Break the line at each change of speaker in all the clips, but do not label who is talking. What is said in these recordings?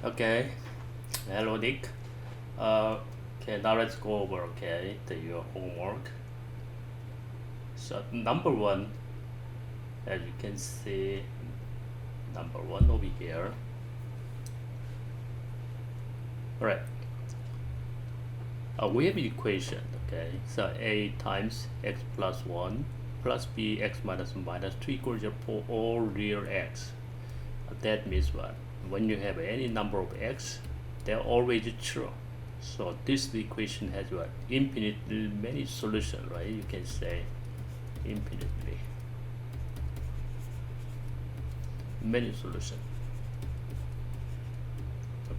Okay, hello Nick. Okay, now let's go over your homework. So number one, as you can see, number one over here. All right. We have an equation. Okay, so a times x plus one plus b x minus 2 equals 0 for all real x. That means what? When you have any number of x, they're always true. So this equation has what? Infinitely many solutions, right? You can say infinitely many solutions.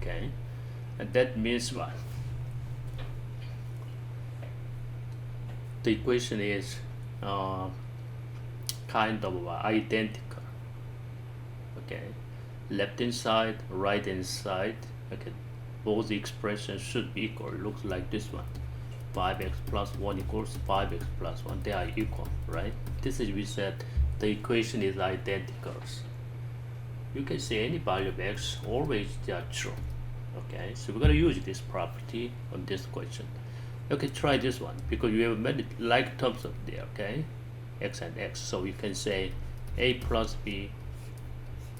Okay, and that means what? The equation is kind of identical. Okay, left hand side, right hand side. Okay, both expressions should be equal. Looks like this one. 5x plus 1 equals 5x plus 1. They are equal, right? This is, we said, the equation is identical. You can say any value of x, always they are true. Okay, so we're going to use this property on this question. Okay, try this one, because you have many like terms of there, okay? X and x. So you can say a plus b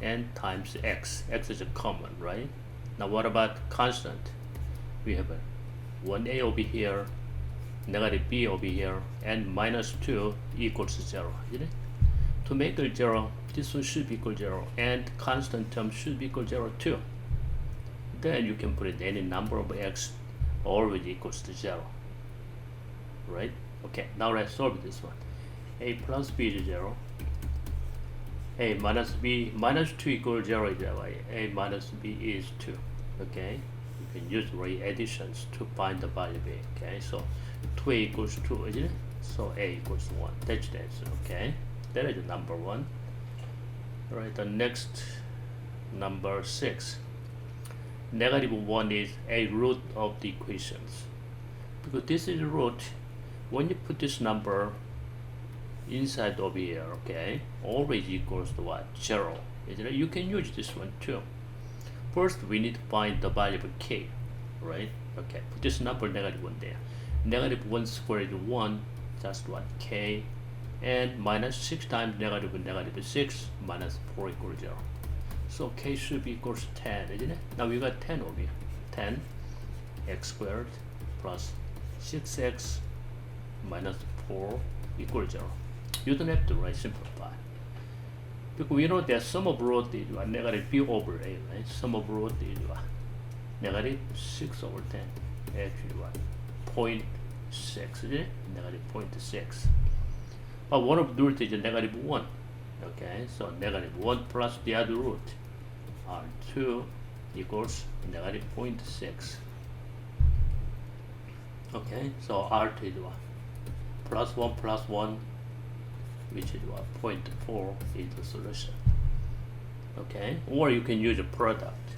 n times x. X is a common, right? Now what about constant? We have a 1a over here, negative b over here, and minus 2 equals 0, isn't it? To make it 0, this one should be equal 0, and constant term should be equal 0 too. Then you can put in any number of x always equals to 0, right? Okay, now let's solve this one. A plus b is 0. A minus b minus 2 equals 0 is that way. A minus b is 2. Okay, you can use rate additions to find the value of a. Okay, so 2a equals 2, isn't it? So a equals 1. That's the answer. Okay, that is number 1. All right, the next number 6. Negative 1 is a root of the equations. Because this is a root, when you put this number inside over here, okay, always equals to what? 0. Isn't it? You can use this one too. First, we need to find the value of k, right? Okay, put this number negative 1 there. Negative 1 squared is 1, just what? K. And minus 6 times negative 6 minus 4 equals 0. So k should be equals to 10, isn't it? Now we got 10 over here. 10 x squared plus 6x minus 4 equals 0. You don't have to write simplify. Because we know that sum of root is what? Negative b over a, right? Sum of root is what? Negative 6 over 10. Actually what? 0.6, isn't it? Negative 0.6. But one of the root is a negative 1. Okay, so negative 1 plus the other root are 2 equals negative 0.6. Okay, so R2 is what? Plus 1, which is what? 0.4 is the solution. Okay, or you can use a product.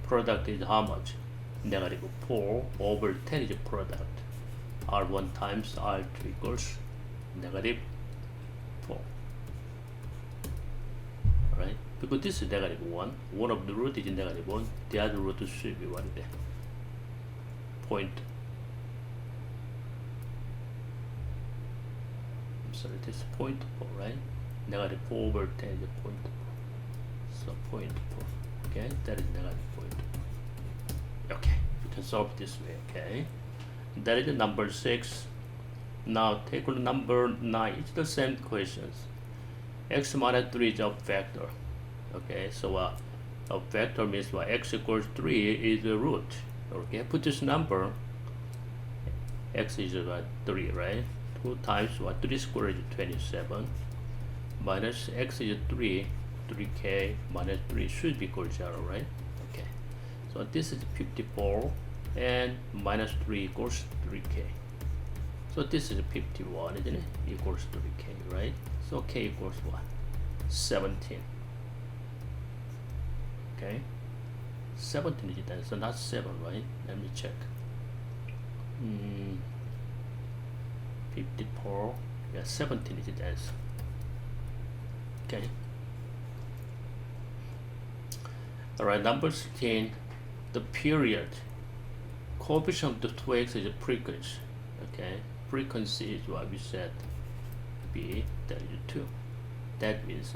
Product is how much? Negative 4 over 10 is a product. R1 times R2 equals negative 4. Right? Because this is negative 1. One of the root is negative 1. The other root should be what is it? This is 0.4, right? Negative 4 over 10 is 0.4. So 0.4. Okay, that is negative 0.4. Okay, you can solve this way, okay? That is the number 6. Now take number 9. It's the same questions. X minus 3 is a vector. Okay, so a vector means what? X equals 3 is the root. Okay, put this number. X is what? 3, right? 2 times what? 3 squared is 27. Minus x is 3. 3k minus 3 should be equal to 0, right? Okay, so this is 54. And minus 3 equals 3k. So this is 51, isn't it? Equals 3k, right? So k equals what? 17. Okay, 17 is the answer, not 7, right? Let me check. 54. Yeah, 17 is the answer. Okay. Alright, number 16. the period coefficient of 2x is a frequency. Okay, frequency is what we said be W2. That means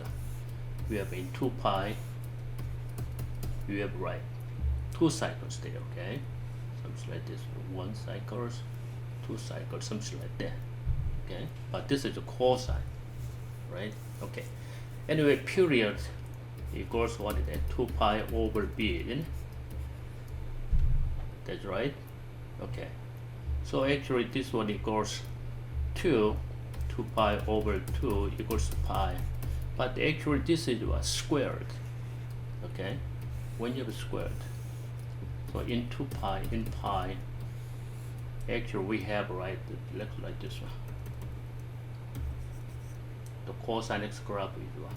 we have in 2 pi, we have right 2 cycles there. Okay, something like this, 1 cycles, 2 cycles, something like that. Okay, but this is a cosine, right? Okay, anyway, period equals what is that? 2 pi over b, isn't it? That's right. Okay, so actually this one equals 2 pi over 2 equals pi, but actually this is what? Squared. Okay, when you have squared, so in 2 pi, in pi, actually we have, right, let's like this one. The cosine x graph is what?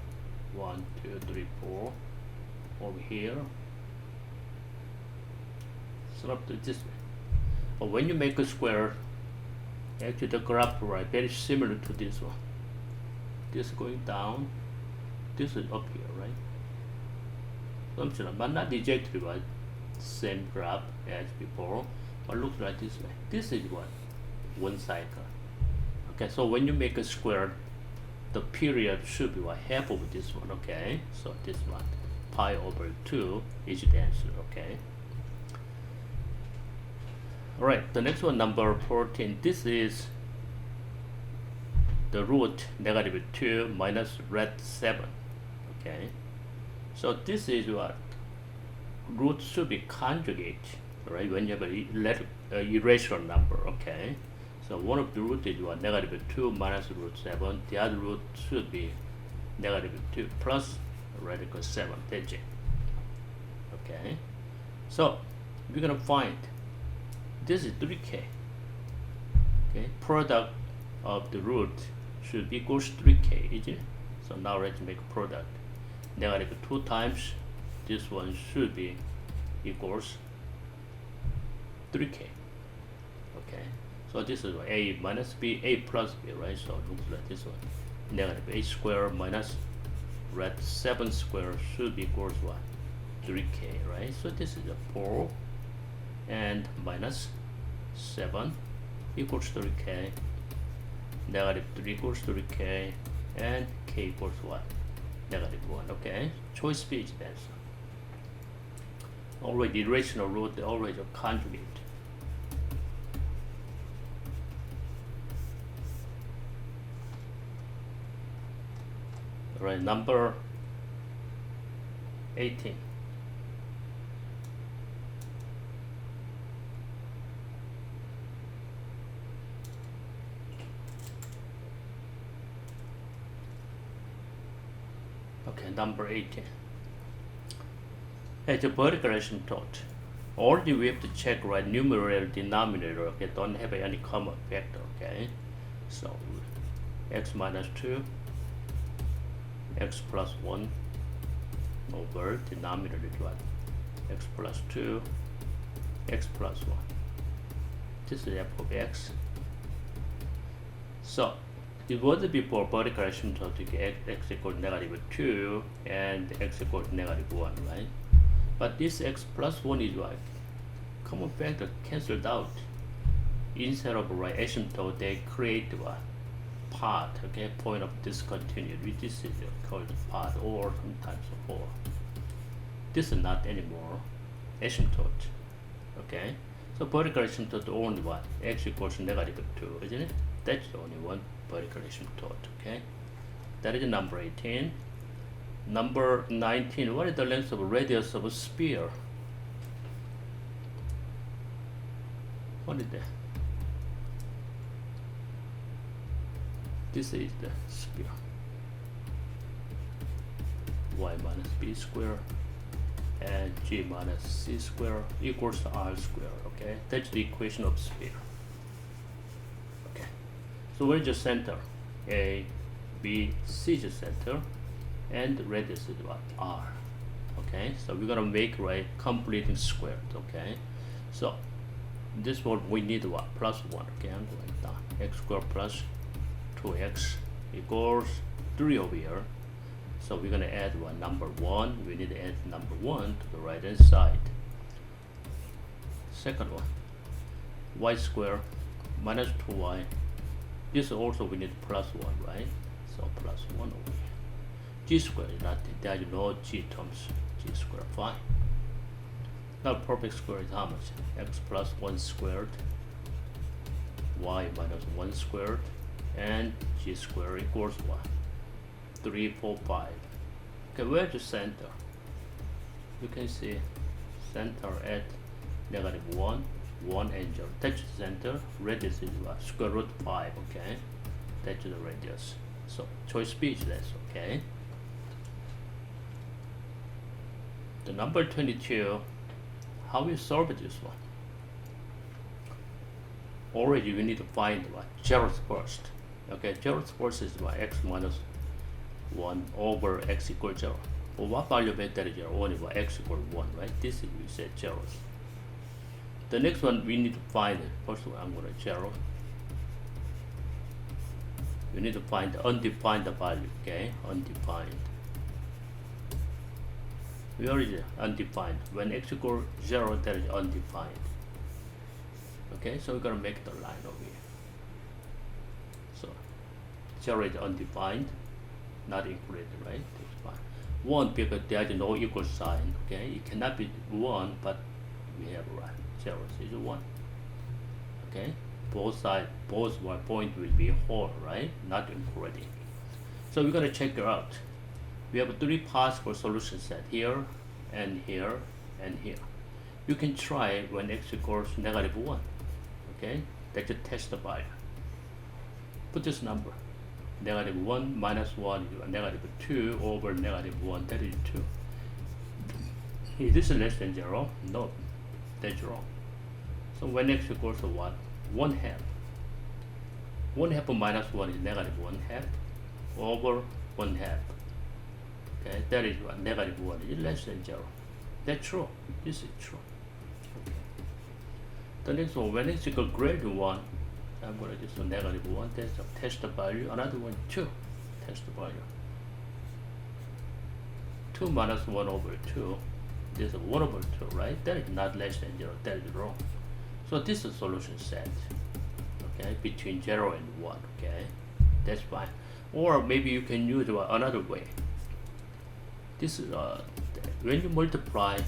1, 2, 3, 4 over here. So up to this way. But when you make a square, actually the graph, right, very similar to this one. This going down, this is up here, right? Something, but not exactly right. Same graph as before, but looks like this way. This is what? 1 cycle. Okay, so when you make a square, the period should be what? Half of this one. Okay, so this one, pi over 2 is the answer. Okay. Alright, the next one, number 14. This is the root negative 2 minus red 7. Okay, so this is what? Root should be conjugate, right? When you have a irrational number. Okay, so one of the root is what? Negative 2 minus root 7. The other root should be negative 2 plus radical 7. That's it. Okay, so we're gonna find this is 3k. Okay, product of the root should equals 3k, isn't it? So now let's make a product. Negative 2 times this one should be equals 3k. Okay, so this is a minus b, a plus b, right? So it looks like this one. Negative a squared minus red 7 squared should equals what? 3k, right? So this is a 4 and minus 7 equals 3k, negative 3 equals 3k, and k equals what? Negative 1. Okay, choice B is the answer. Already irrational root, always a conjugate. Alright, number 18. Okay, number 18. As a vertical asymptote, already we have to check, right, numerator, denominator, okay, don't have any common factor. Okay, so x minus 2, x plus 1 over denominator is what? X plus 2, x plus 1. This is f of x. So it was before vertical asymptote to get x equals negative 2 and x equals negative 1, right? But this x plus 1 is what? Common factor cancelled out. Instead of right asymptote, they create what? Path, okay? Point of discontinuity. This is called path, or sometimes 4. This is not anymore asymptote, okay? So vertical asymptote only what? X equals negative 2, isn't it? That's the only one vertical asymptote. Okay, that is number 18. Number 19. What is the length of radius of a sphere? What is that? This is the sphere. Y minus b squared and g minus c squared equals to r squared. Okay, that's the equation of sphere. So where's the center? A, B, C is the center, and the radius is what? R. Okay, so we're gonna make, right, completing squared. Okay, so this one we need what? Plus 1. Okay, I'm going down. X squared plus 2x equals 3 over here. So we're gonna add what? Number 1. We need to add number 1 to the right hand side. second one. Y squared minus 2y. This also we need plus 1, right? So plus 1 over here. G squared is nothing. There is no g terms. G squared, fine. Now perfect square is how much? X plus 1 squared, y minus 1 squared, and g squared equals what? 3, 4, 5. Okay, where's the center? You can see center at negative 1, 1 and 0. That's the center. Radius is what? Square root 5, okay? That's the radius. So choice B is less, okay? The number 22, how we solve this one? Already we need to find what? Zeros first. Okay, zeros first is what? X minus 1 over x equals 0. But what value of that is 0? Only what? X equals 1, right? This is we said zeros. The next one we need to find, first one I'm going to 0. We need to find the undefined value, okay? Undefined. Where is it? Undefined. When x equals 0, that is undefined. Okay, so we're going to make the line over here. So 0 is undefined, not included, right? That's fine. 1 because there is no equal sign, okay? It cannot be 1, but we have right. 0 is 1. Okay? Both sides, both point will be whole, right? Not including. So we're going to check it out. We have 3 possible solution set here, and here, and here. You can try when x equals negative 1. Okay? That's a test value. Put this number. Negative 1 minus 1 is negative 2 over negative 1. That is 2. Is this less than 0? No. That's wrong. So when x equals to what? 1 half. 1 half minus 1 is negative 1 half over 1 half. Okay, that is what? Negative 1 is less than 0. That's true. This is true. Okay. The next one, when x equals greater than 1, I'm going to do some negative 1. That's a test value. Another one, 2. Test value. 2 minus 1 over 2. This is 1 over 2, right? That is not less than 0. That is wrong. So this is a solution set. Okay, between 0 and 1. Okay, that's fine. Or maybe you can use another way. This is when you multiply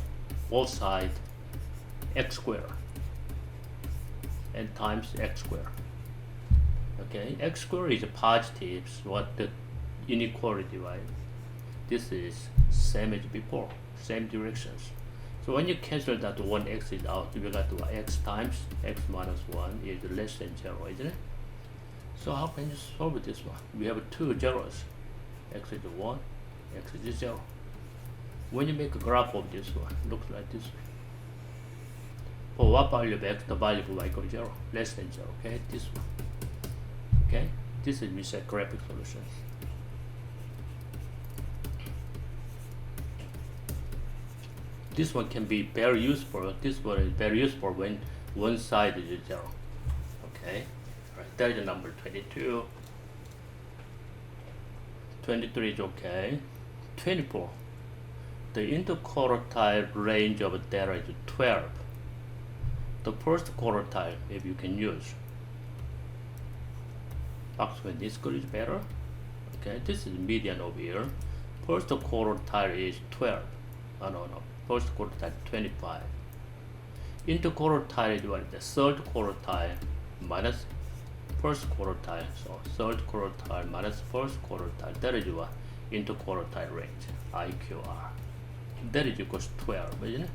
both sides x squared and times x squared. Okay, x squared is positive, so what the inequality, right? This is same as before, same directions. So when you cancel that, 1x is out, you got to x times x minus 1 is less than 0, isn't it? So how can you solve this one? We have 2 zeros. X is 1, x is 0. When you make a graph of this one, looks like this way. For what value of x, the value of y equals 0, less than 0, okay? This one. Okay? This is we said graphic solution. This one can be very useful. This one is very useful when one side is 0. Okay? Alright, that is number 22. 23 is okay. 24. The interquartile range of data is 12. The first quartile, maybe you can use. Oxford this school is better. Okay, this is median over here. First quartile is 12. No. First quartile 25. Interquartile is what? The third quartile minus first quartile. So third quartile minus first quartile. That is what? Interquartile range. IQR. That is equals 12, isn't it?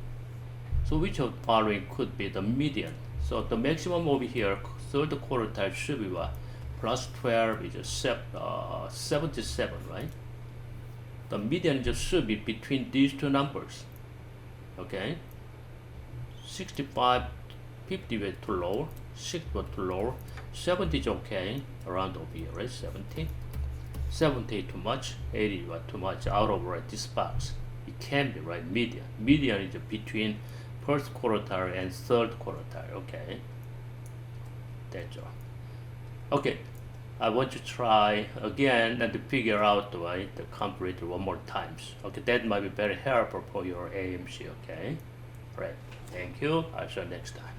So which of the following could be the median? So the maximum over here, third quartile should be what? Plus 12 is 77, right? The median just should be between these two numbers. Okay? 65, 50 was too low, 6 was too low, 70 is okay, around over here, right? 70. 70 too much, 80 was too much, out of right, this box. It can be right, median. Median is between first quartile and third quartile, okay? That's all. Okay, I want to try again and to figure out right, the comparator one more times. Okay, that might be very helpful for your AMC, okay? Right. Thank you. I'll show you next time.